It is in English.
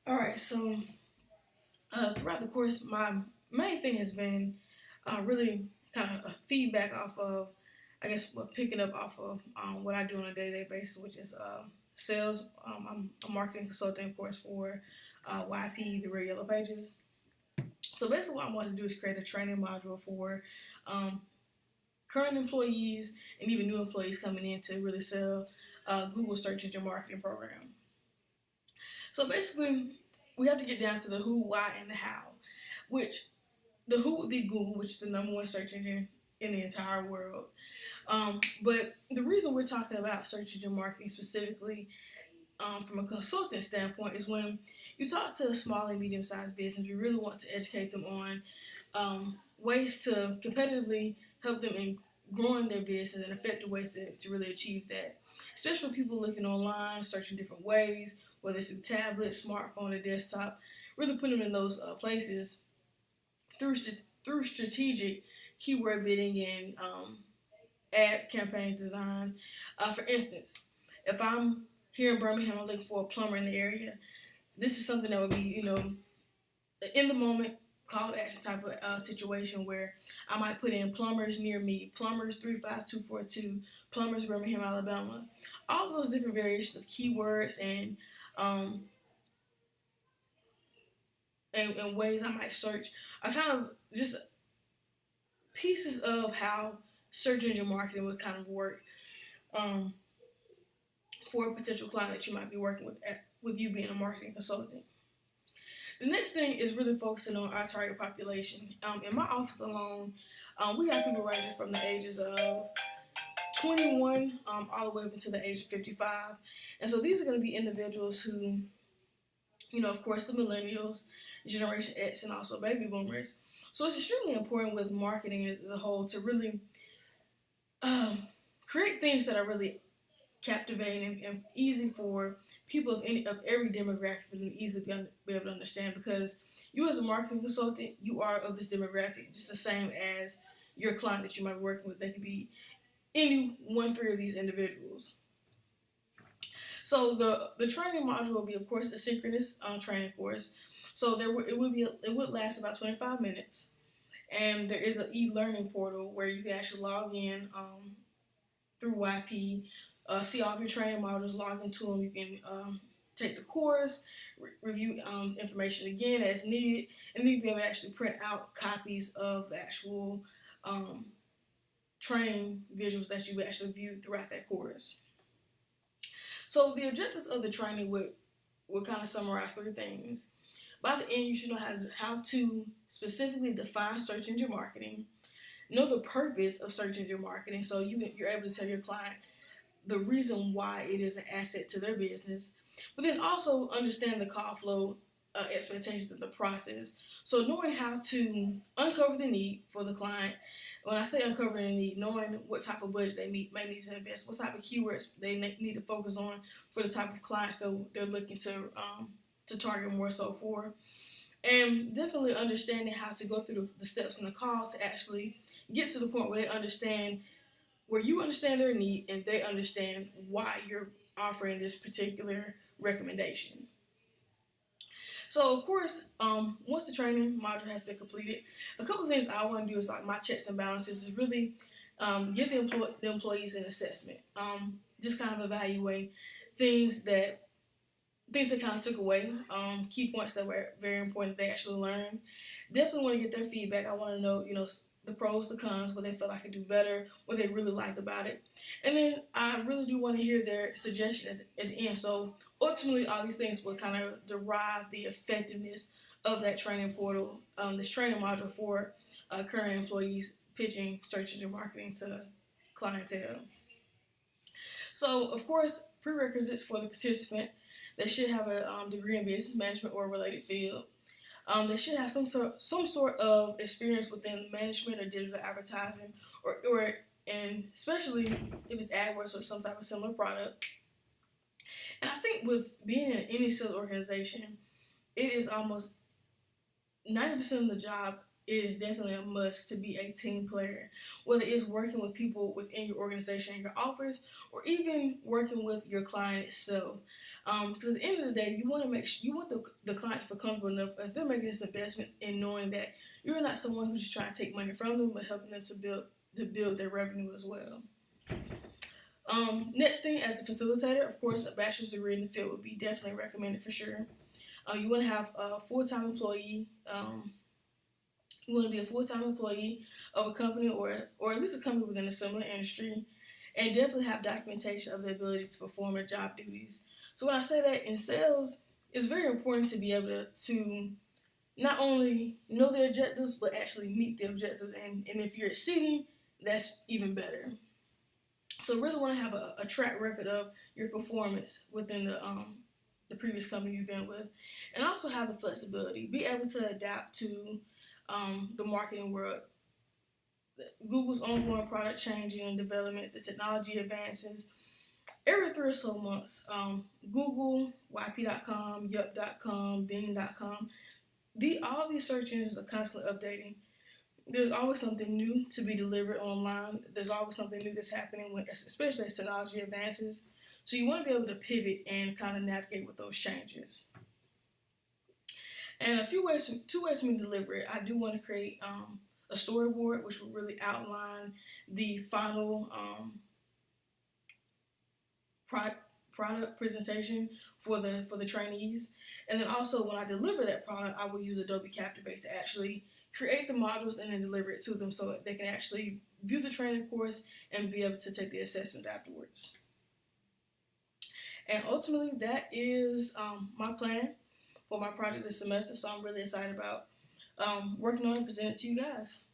All right, so throughout the course, my main thing has been really kind of feedback off of, I guess, what picking up off of what I do on a day-to-day basis, which is sales. I'm a marketing consultant, of course, for YP, the Real Yellow Pages. So basically, what I want to do is create a training module for um, current employees and even new employees coming in to really sell Google search engine marketing program. So basically, we have to get down to the who, why, and the how. Which the who would be Google, which is the number one search engine in the entire world. But the reason we're talking about search engine marketing specifically from a consultant standpoint is when you talk to a small and medium sized business, you really want to educate them on ways to competitively help them in growing their business and effective ways to really achieve that. Especially for people looking online, searching different ways, whether it's through tablet, smartphone, or desktop, really putting them in those places through through strategic keyword bidding and ad campaigns design. For instance, if I'm here in Birmingham, I'm looking for a plumber in the area. This is something that would be, in the moment call to action type of situation where I might put in plumbers near me, plumbers 35242, plumbers Birmingham, Alabama. All those different variations of keywords um, and ways I might search are kind of just pieces of how search engine marketing would kind of work um, for a potential client that you might be working with you being a marketing consultant. The next thing is really focusing on our target population. In my office alone, we have people ranging from the ages of 21 all the way up until the age of 55. And so these are going to be individuals who, of course, the millennials, Generation X, and also baby boomers. So it's extremely important with marketing as a whole to really um, create things that are really captivating and easy for people of every demographic to easily be able to understand, because you as a marketing consultant, you are of this demographic just the same as your client that you might be working with. They could be any one three of these individuals. So the training module will be, of course, a synchronous training course. So it would last about 25 minutes, and there is an e-learning portal where you can actually log in through YP, see all of your training modules, log into them. You can take the course, review information again as needed, and then you'll be able to actually print out copies of the actual um, training visuals that you actually view throughout that course. So the objectives of the training would kind of summarize three things. By the end, you should know how to specifically define search engine marketing, know the purpose of search engine marketing, so you're able to tell your client the reason why it is an asset to their business, but then also understand the call flow expectations of the process. So knowing how to uncover the need for the client. When I say uncover the need, knowing what type of budget they may need to invest, what type of keywords they need to focus on for the type of clients that they're looking to target more so for, and definitely understanding how to go through the steps in the call to actually get to the point where they understand, where you understand their need and they understand why you're offering this particular recommendation. So of course, once the training module has been completed, a couple of things I want to do is like my checks and balances is really give the employees an assessment, just kind of evaluate things that things that kind of took away, key points that were very important that they actually learned. Definitely want to get their feedback. I want to know, the pros, the cons, what they felt I could do better, what they really liked about it. And then I really do want to hear their suggestion at the end. So ultimately, all these things will kind of derive the effectiveness of that training portal, this training module for current employees pitching search engine marketing to clientele. So, of course, prerequisites for the participant: they should have a degree in business management or a related field. They should have some sort of experience within management or digital advertising, or and especially if it's AdWords or some type of similar product. And I think with being in any sales organization, it is almost 90% of the job is definitely a must to be a team player, whether it's working with people within your organization, your office, or even working with your client itself. Because at the end of the day, you want to make sure you want the client to feel comfortable enough as they're making this investment in knowing that you're not someone who's just trying to take money from them, but helping them to build their revenue as well. Next thing, as a facilitator, of course, a bachelor's degree in the field would be definitely recommended for sure. You want to have a full-time employee. You want to be a full-time employee of a company or at least a company within a similar industry, and definitely have documentation of the ability to perform their job duties. So when I say that in sales, it's very important to be able to not only know the objectives, but actually meet the objectives. And if you're exceeding, that's even better. So really want to have a track record of your performance within the previous company you've been with, and also have the flexibility. Be able to adapt to the marketing world, Google's ongoing product changing and developments, the technology advances. Every 3 or so months, Google, YP.com, Yelp.com, Bing.com, all these search engines are constantly updating. There's always something new to be delivered online. There's always something new that's happening, especially as technology advances. So you want to be able to pivot and kind of navigate with those changes. And 2 ways for me to deliver it. I do want to create a storyboard, which will really outline the final product presentation for the trainees. And then also when I deliver that product, I will use Adobe Captivate to actually create the modules and then deliver it to them so that they can actually view the training course and be able to take the assessments afterwards. And ultimately, that is my plan for my project this semester. So I'm really excited about working on and presenting it to you guys.